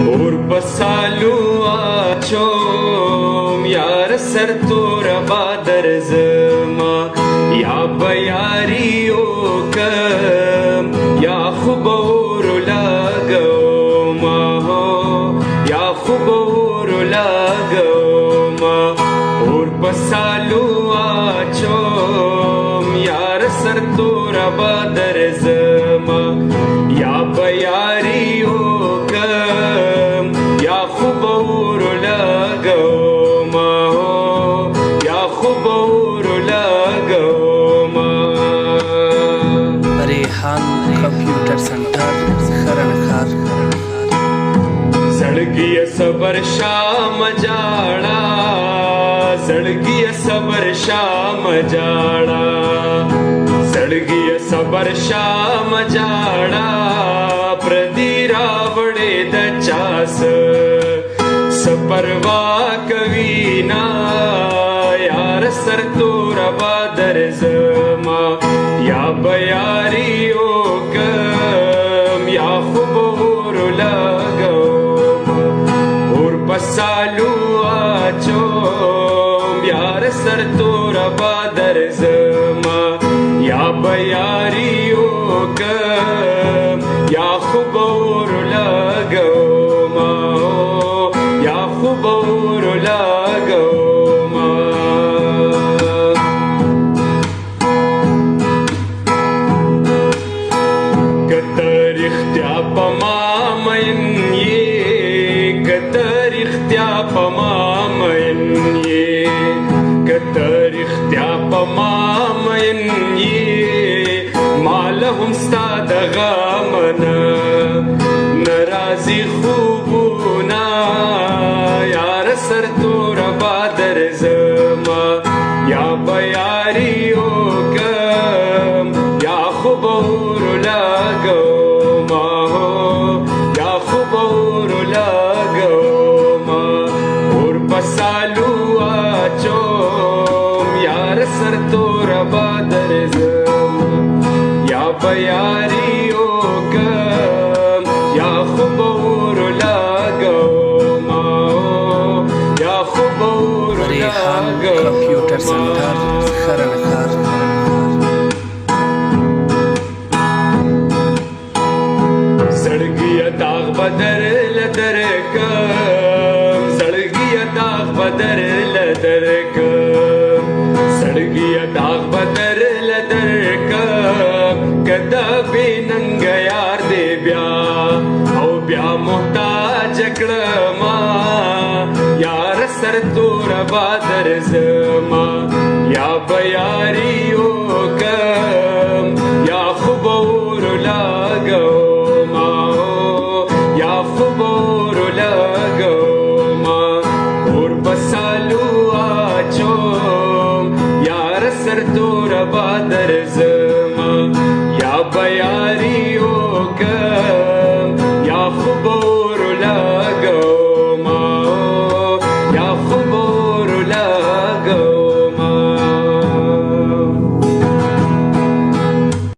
اور پسالو آچوم یار سر تور بادر زما یا بیاریو کم یا خوب اور لگو ما ہو یا خوب اور لگو ما اور پسالو آچوم یار سر تور بادر زما یا بیاریو کم یا خوب اور لگو ما ہو یا خوب اور لگو ما ریحان کمپیوٹر سنٹر خرنخار زړګي صبر شام جاړه زړګي صبر شام جاړه زړګي صبر شام جاړه پردي راوړې د چاس سپروا کوي نا یار سر تور بادر زما یا بیاریو کم یا خوب اور لگو اور پسالو آچوم یار سر تور بادر زما یا بیاریو کم یا خوب اور لگو ما یا خوب اور لگو ما کتر اختیا پما مین یہ کتر اختیا پما مین یہ کتر اختیا پما مین یہ مالهم ستا د غامن نرازی خوبونا یار سر تور بادر زما یا بیاریو کم یا خوب اور لگو ما ہو یا خوب اور لگو ما اور پسالو آچوم یار سر تور بادر زما یا بیاریو کم یا خوب اور لگو ما یا خوب اور ریحان لگو کمپیوٹر سنٹر خرنخار زړګي داغ بدر لدر کم زړګي داغ بدر لدر کم زړګي داغ بدر لدر کم کدا بننګ یار دې بیا او بیا محتاج کړما یار سر تور بادر زما یا بیاری